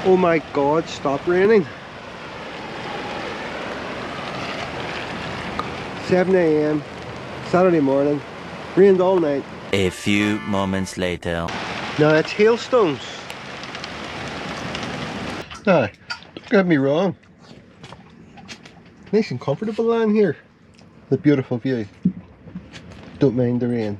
Oh my god, stop raining. 7 AM, Saturday morning, rained all night. A few moments later. Now it's hailstones. Now, don't get me wrong. Nice and comfortable land here. The beautiful view. Don't mind the rain.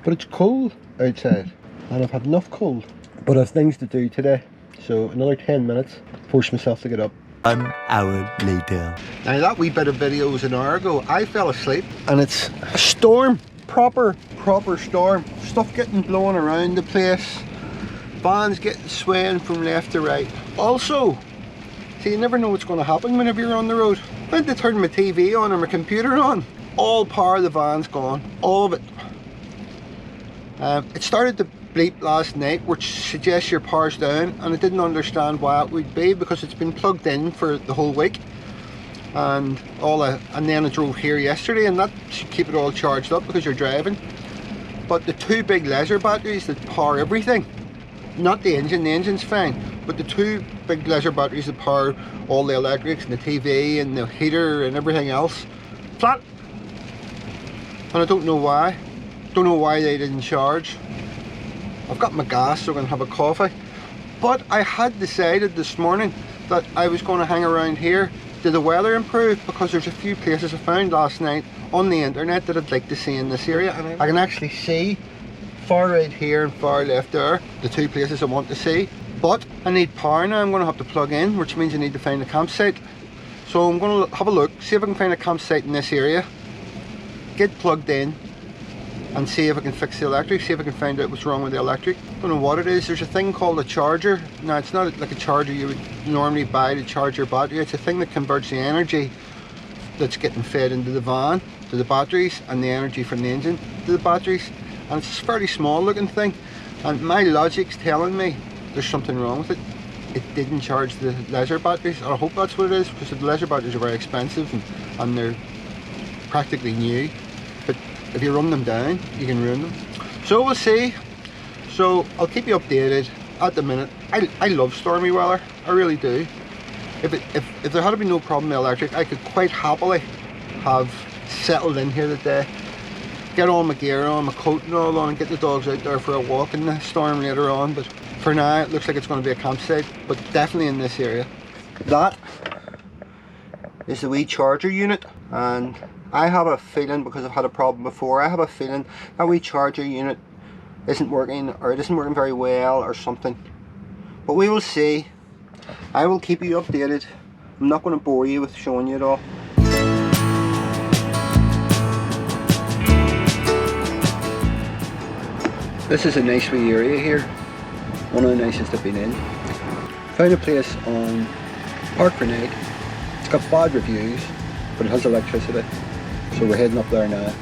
But it's cold outside. And I've had enough cold. But I've things to do today. So another 10 minutes, force myself to get up. 1 hour later. Now that wee bit of video was an hour ago. I fell asleep and it's a storm. Proper storm. Stuff getting blown around the place. Vans getting swaying from left to right. Also, see, you never know what's going to happen whenever you're on the road. I went to turn my TV on or my computer on. All power of the van's gone. All of it. It started to bleep last night, which suggests your power's down, and I didn't understand why it would be, because it's been plugged in for the whole week. And then I drove here yesterday, and that should keep it all charged up because you're driving. But the two big leisure batteries that power everything, not the engine's fine, but the two big leisure batteries that power all the electrics and the TV and the heater and everything else, flat. And I don't know why. Don't know why they didn't charge. I've got my gas, so I'm going to have a coffee. But I had decided this morning that I was going to hang around here. Did the weather improve? Because there's a few places I found last night on the internet that I'd like to see in this area. And I can actually see far right here and far left there, the two places I want to see. But I need power now. I'm going to have to plug in, which means I need to find a campsite. So I'm going to have a look, see if I can find a campsite in this area, get plugged in, and see if I can fix the electric, see if I can find out what's wrong with the electric. Don't know what it is. There's a thing called a charger. Now, it's not like a charger you would normally buy to charge your battery. It's a thing that converts the energy that's getting fed into the van to the batteries, and the energy from the engine to the batteries. And it's a fairly small looking thing, and my logic's telling me there's something wrong with it. It didn't charge the leisure batteries, and I hope that's what it is, because the leisure batteries are very expensive and they're practically new. But if you run them down, you can ruin them. So we'll see. So I'll keep you updated. At the minute, I love stormy weather. I really do. If there had been no problem with electric, I could quite happily have settled in here today, get all my gear on, my coat and all on, and get the dogs out there for a walk in the storm later on. But for now, it looks like it's going to be a campsite, but definitely in this area. That is the wee charger unit, and I have a feeling, because I've had a problem before, I have a feeling that wee charger unit isn't working, or it isn't working very well or something. But we will see. I will keep you updated. I'm not going to bore you with showing you it all. This is a nice wee area here. One of the nicest I've been in. Found a place on Park for Night. It's got bad reviews, but it has electricity. So we're heading up there now.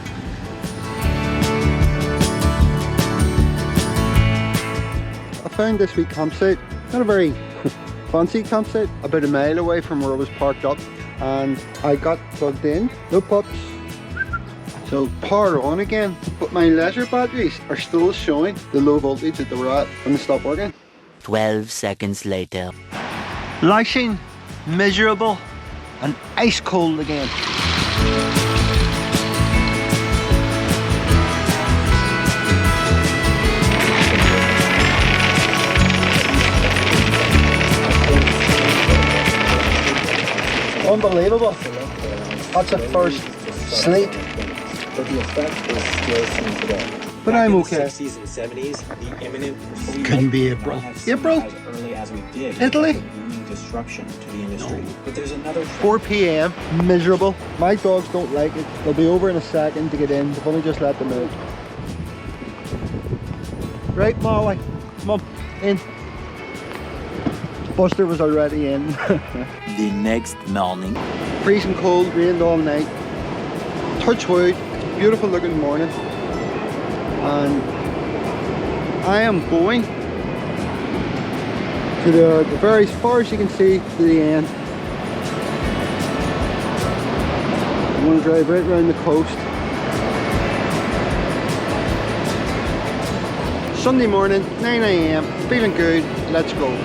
I found this wee campsite. Not a very fancy campsite, about a mile away from where I was parked up, and I got plugged in. No pups. So power on again, but my leisure batteries are still showing the low voltage that they were at when they stopped working. 12 seconds later. Lashing, miserable, and ice cold again. Unbelievable. That's a first sleet. But the effect is still seen today. But I'm okay. In the 60s and 70s, the imminent Couldn't be April. April? as early as we did. Italy? Booming disruption to the industry. But there's another 4 PM, miserable. My dogs don't like it. They'll be over in a second to get in. They've only just let them out. Right, Molly, come on, in. Buster was already in. The next morning. Freezing cold, rained all night. Touch wood, beautiful looking morning. And I am going to the very, as far as you can see, to the end. I'm going to drive right around the coast. Sunday morning, 9 AM, feeling good, let's go.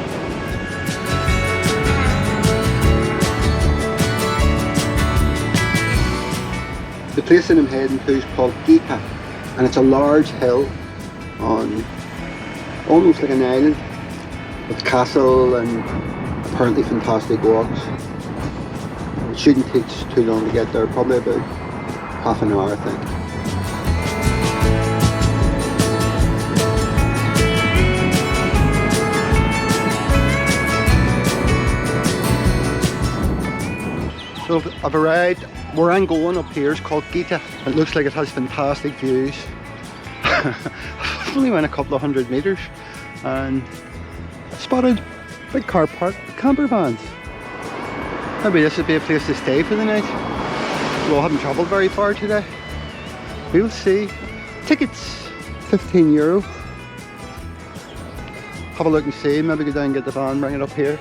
The place that I'm heading to is called Gaeta, and it's a large hill on almost like an island with a castle and apparently fantastic walks. It shouldn't take too long to get there, probably about half an hour I think. So I've arrived. Where I'm going up here is called Gaeta. It looks like it has fantastic views. I've only went a couple of 100 metres and I spotted a big car park with camper vans. Maybe this would be a place to stay for the night. Well, I haven't travelled very far today. We'll see. Tickets, €15. Have a look and see, maybe go down and get the van, bring it up here.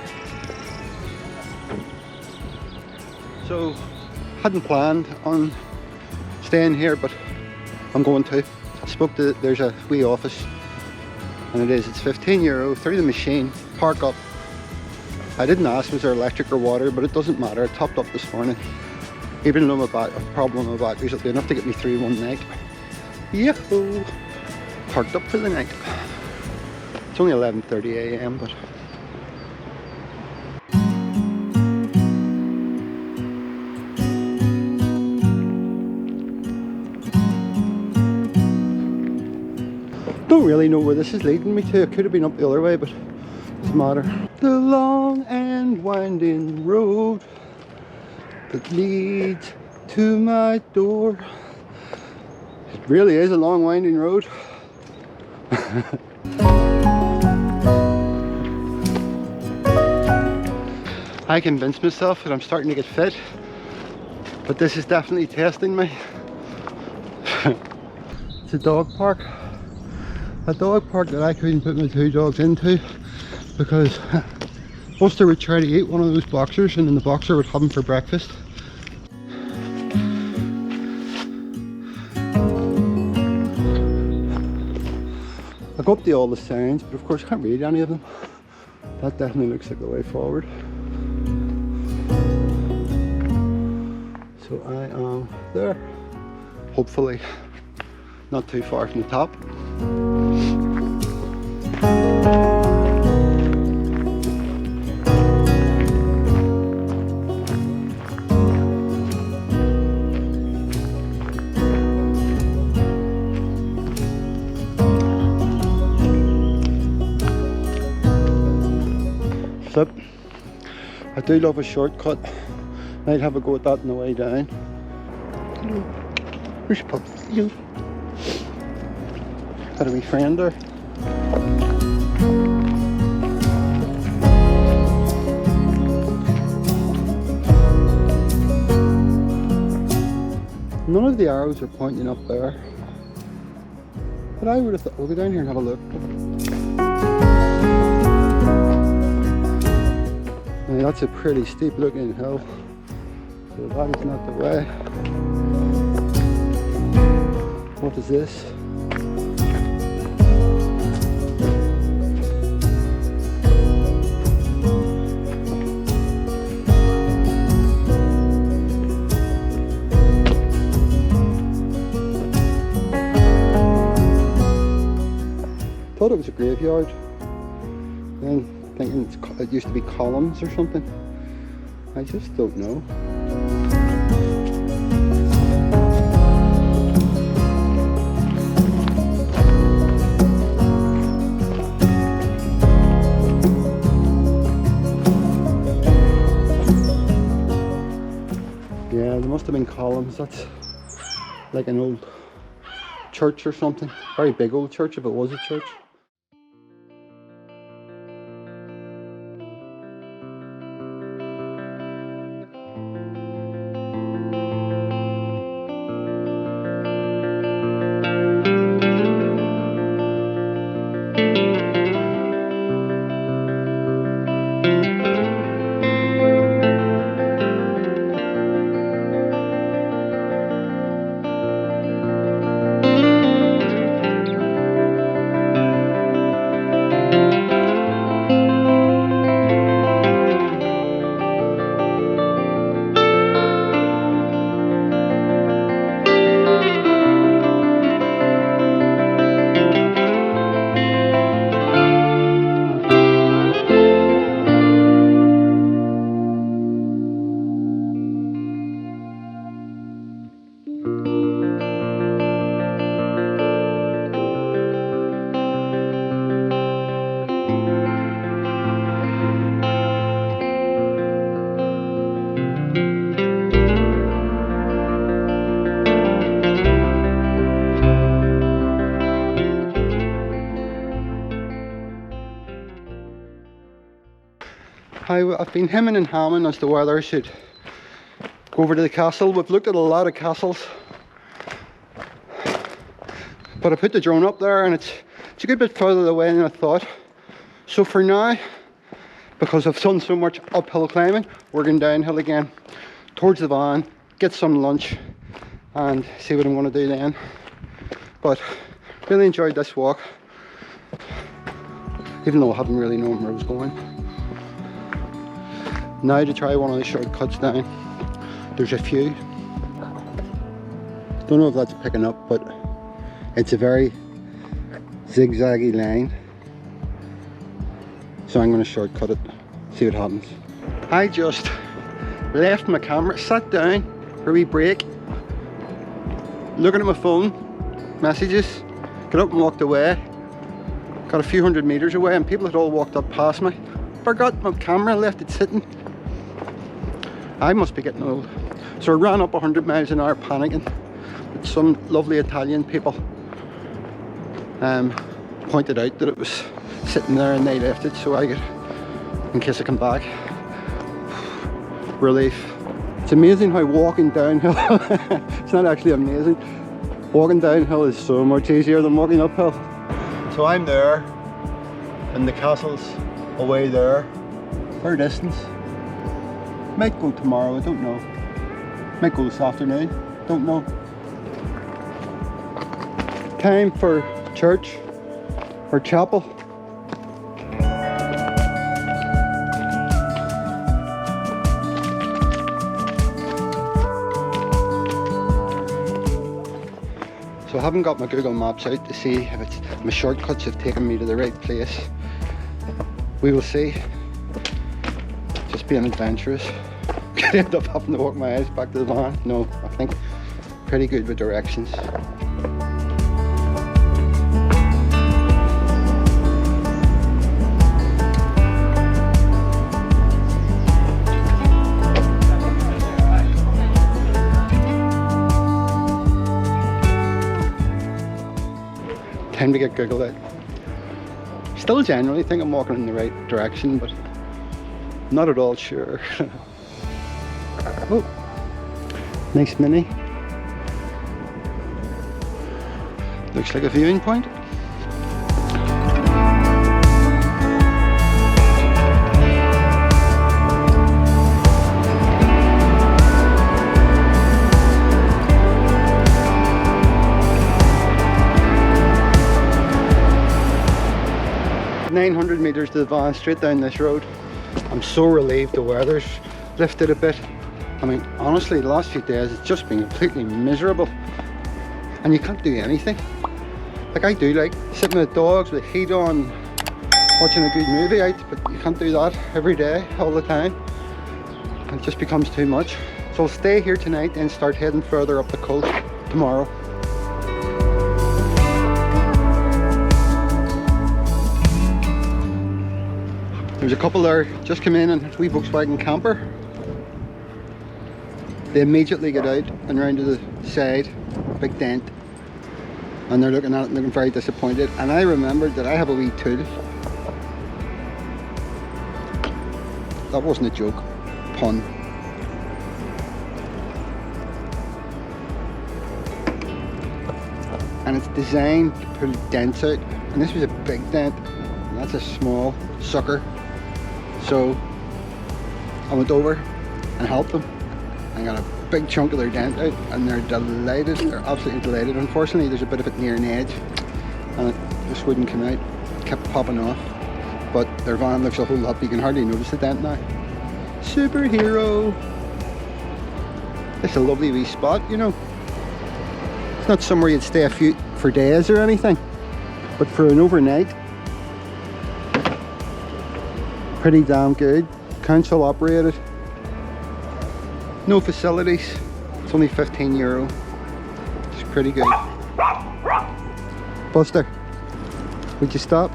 So, hadn't planned on staying here, but I'm going to. I spoke to, there's a wee office, and it's €15 through the machine, park up. I didn't ask was there electric or water, but it doesn't matter. I topped up this morning. Even though a problem with my batteries, it'll be enough to get me through one night. Yahoo! Parked up for the night. It's only 11:30 AM, but don't really know where this is leading me to. It could have been up the other way, but it doesn't matter. The long and winding road that leads to my door. It really is a long winding road. I convinced myself that I'm starting to get fit, but this is definitely testing me. It's a dog park. A dog park that I couldn't put my two dogs into because Buster would try to eat one of those boxers and then the boxer would have them for breakfast. I go up to all the signs, but of course I can't read any of them. That definitely looks like the way forward. So I am there. Hopefully not too far from the top. Flip. I do love a shortcut. Might have a go at that on the way down. Where's Pup? You. Got a wee friend there. None of the arrows are pointing up there. But I would have thought, we'll go down here and have a look. I mean, that's a pretty steep looking hill. So that is not the way. What is this? I thought it was a graveyard, then thinking it used to be columns or something. I just don't know. Yeah, there must have been columns. That's like an old church or something. Very big old church if it was a church. I've been hemming and hamming as to whether I should go over to the castle. We've looked at a lot of castles, but I put the drone up there and it's a good bit further away than I thought. So for now, because I've done so much uphill climbing, we're going downhill again towards the van, get some lunch and see what I'm going to do then. But really enjoyed this walk, even though I haven't really known where I was going. Now to try one of the shortcuts down. There's a few. Don't know if that's picking up, but it's a very zigzaggy line. So I'm going to shortcut it, see what happens. I just left my camera, sat down for a wee break, looking at my phone, messages, got up and walked away. Got a few hundred meters away and people had all walked up past me. Forgot my camera, left it sitting. I must be getting old. So I ran up 100 miles an hour panicking. But some lovely Italian people pointed out that it was sitting there and they left it, so I get, in case I come back. Relief. It's amazing how walking downhill, it's not actually amazing. Walking downhill is so much easier than walking uphill. So I'm there, and the castle's away there, for a distance. Might go tomorrow, I don't know. Might go this afternoon, don't know. Time for church, or chapel. So I haven't got my Google Maps out to see if my shortcuts have taken me to the right place. We will see. Just being adventurous. Could end up having to walk my ass back to the van. No, I think pretty good with directions. Time to get Googled out. Still generally think I'm walking in the right direction, but not at all sure. Oh, nice mini. Looks like a viewing point. .900 meters to the van, straight down this road. I'm so relieved the weather's lifted a bit. I mean, honestly, the last few days it's just been completely miserable, and you can't do anything. Like I do, like sitting with the dogs with the heat on, watching a good movie out, but you can't do that every day, all the time. It just becomes too much. So I'll stay here tonight and start heading further up the coast tomorrow. There's a couple there just come in a wee Volkswagen camper. They immediately get out and round to the side, big dent, and they're looking at it and looking very disappointed. And I remembered that I have a wee tool. That wasn't a joke, pun. And it's designed to pull dents out, and this was a big dent, and that's a small sucker. So I went over and helped them and got a big chunk of their dent out, and they're delighted, they're absolutely delighted. Unfortunately there's a bit of it near an edge and it just wouldn't come out, it kept popping off, but their van looks a whole lot, you can hardly notice the dent now. Superhero! It's a lovely wee spot, you know. It's not somewhere you'd stay for days or anything, but for an overnight, pretty damn good. Council operated, no facilities, it's only €15. It's pretty good. Buster, would you stop?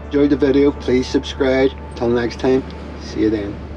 Enjoyed the video, please subscribe. Till next time, see you then.